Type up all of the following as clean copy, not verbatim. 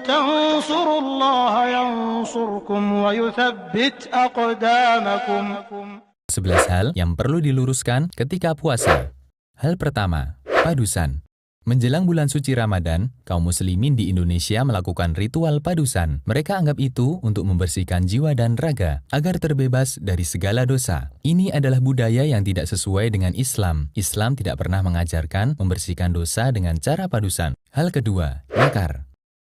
تنصروا الله ينصركم ويثبت أقدامكم. 11 hal yang perlu diluruskan ketika puasa. Hal pertama, padusan. Menjelang bulan suci Ramadan, kaum muslimin di Indonesia melakukan ritual padusan. Mereka anggap itu untuk membersihkan jiwa dan raga, agar terbebas dari segala dosa. Ini adalah budaya yang tidak sesuai dengan Islam. Islam tidak pernah mengajarkan membersihkan dosa dengan cara padusan. Hal kedua, nyakar.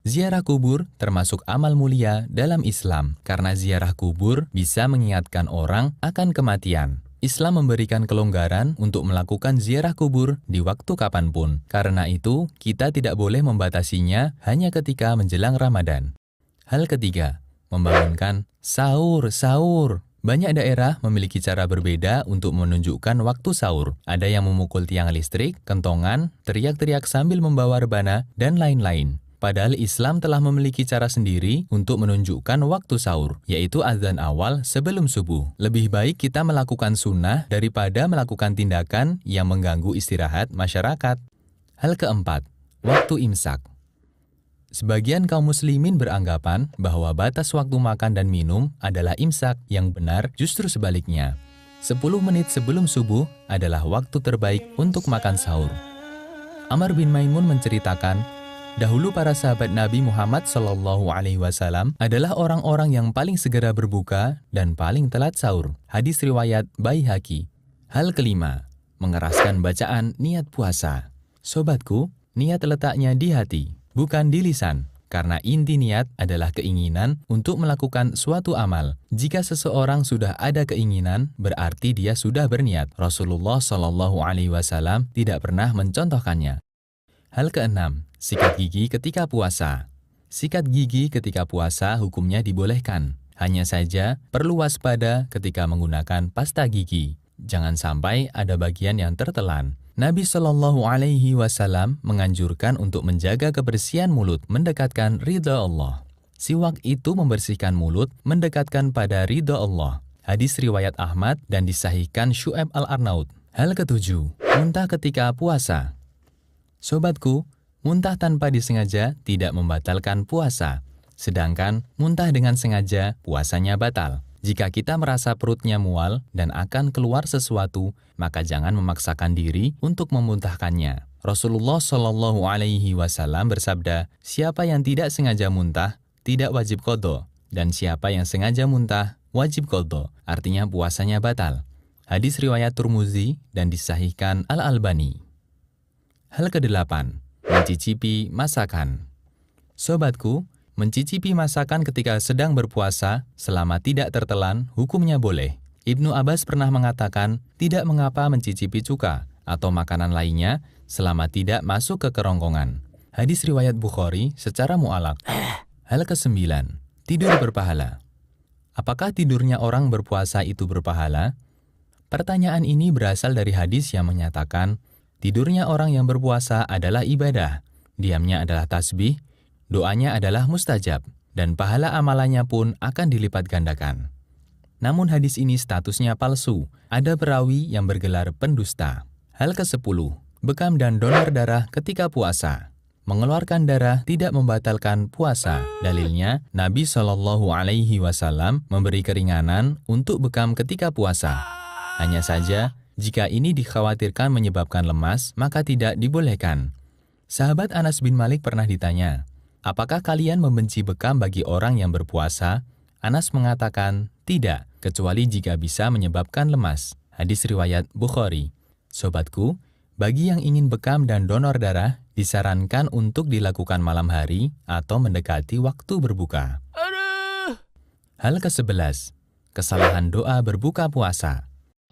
Ziarah kubur termasuk amal mulia dalam Islam, karena ziarah kubur bisa mengingatkan orang akan kematian. Islam memberikan kelonggaran untuk melakukan ziarah kubur di waktu kapanpun. Karena itu, kita tidak boleh membatasinya hanya ketika menjelang Ramadan. Hal ketiga, membangunkan sahur. Banyak daerah memiliki cara berbeda untuk menunjukkan waktu sahur. Ada yang memukul tiang listrik, kentongan, teriak-teriak sambil membawa rebana, dan lain-lain. Padahal Islam telah memiliki cara sendiri untuk menunjukkan waktu sahur, yaitu azan awal sebelum subuh. Lebih baik kita melakukan sunnah daripada melakukan tindakan yang mengganggu istirahat masyarakat. Hal keempat, waktu imsak. Sebagian kaum muslimin beranggapan bahwa batas waktu makan dan minum adalah imsak, yang benar justru sebaliknya. 10 menit sebelum subuh adalah waktu terbaik untuk makan sahur. Amr bin Maimun menceritakan, dahulu para sahabat Nabi Muhammad SAW adalah orang-orang yang paling segera berbuka dan paling telat sahur. Hadis riwayat Baihaqi. Hal kelima, mengeraskan bacaan niat puasa. Sobatku, niat letaknya di hati, bukan di lisan. Karena inti niat adalah keinginan untuk melakukan suatu amal. Jika seseorang sudah ada keinginan, berarti dia sudah berniat. Rasulullah SAW tidak pernah mencontohkannya. Hal keenam, sikat gigi ketika puasa. Sikat gigi ketika puasa hukumnya dibolehkan. Hanya saja perlu waspada ketika menggunakan pasta gigi. Jangan sampai ada bagian yang tertelan. Nabi SAW menganjurkan untuk menjaga kebersihan mulut, mendekatkan ridha Allah. Siwak itu membersihkan mulut, mendekatkan pada ridha Allah. Hadis riwayat Ahmad dan disahihkan Syu'aib al-Arnaud. Hal ketujuh, muntah ketika puasa. Sobatku, muntah tanpa disengaja tidak membatalkan puasa. Sedangkan muntah dengan sengaja, puasanya batal. Jika kita merasa perutnya mual dan akan keluar sesuatu, maka jangan memaksakan diri untuk memuntahkannya. Rasulullah SAW bersabda, siapa yang tidak sengaja muntah, tidak wajib qadha. Dan siapa yang sengaja muntah, wajib qadha. Artinya puasanya batal. Hadis riwayat Tirmidzi dan disahihkan Al-Albani. Hal kedelapan, mencicipi masakan. Sobatku, mencicipi masakan ketika sedang berpuasa selama tidak tertelan hukumnya boleh. Ibnu Abbas pernah mengatakan tidak mengapa mencicipi cuka atau makanan lainnya selama tidak masuk ke kerongkongan. Hadis riwayat Bukhari secara mu'alaq. Hal kesembilan, tidur berpahala. Apakah tidurnya orang berpuasa itu berpahala? Pertanyaan ini berasal dari hadis yang menyatakan tidurnya orang yang berpuasa adalah ibadah, diamnya adalah tasbih, doanya adalah mustajab, dan pahala amalannya pun akan dilipat gandakan. Namun hadis ini statusnya palsu, ada perawi yang bergelar pendusta. Hal ke-10, bekam dan donor darah ketika puasa. Mengeluarkan darah tidak membatalkan puasa. Dalilnya, Nabi SAW memberi keringanan untuk bekam ketika puasa. Hanya saja, jika ini dikhawatirkan menyebabkan lemas, maka tidak dibolehkan. Sahabat Anas bin Malik pernah ditanya, apakah kalian membenci bekam bagi orang yang berpuasa? Anas mengatakan, tidak, kecuali jika bisa menyebabkan lemas. Hadis riwayat Bukhari. Sobatku, bagi yang ingin bekam dan donor darah, disarankan untuk dilakukan malam hari atau mendekati waktu berbuka. Hal ke-11, kesalahan doa berbuka puasa.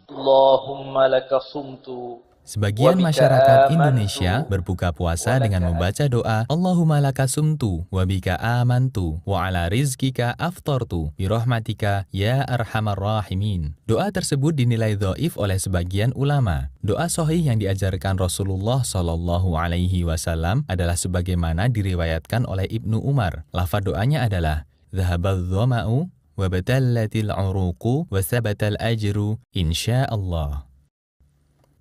Allahumma laka sumtu. Sebagian masyarakat Indonesia berbuka puasa dengan membaca doa Allahumma laka sumtu wa bika amantu wa ala rizkika aftartu birahmatika ya arhamar rahimin. Doa tersebut dinilai dhaif oleh sebagian ulama. Doa sahih yang diajarkan Rasulullah SAW adalah sebagaimana diriwayatkan oleh Ibnu Umar. Lafaz doanya adalah dhahabadh dhama'u wa batallatil uruqu wa sabatal ajru insyaallah.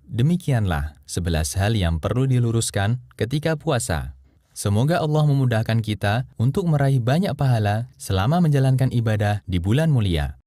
Demikianlah 11 hal yang perlu diluruskan ketika puasa. Semoga Allah memudahkan kita untuk meraih banyak pahala selama menjalankan ibadah di bulan mulia.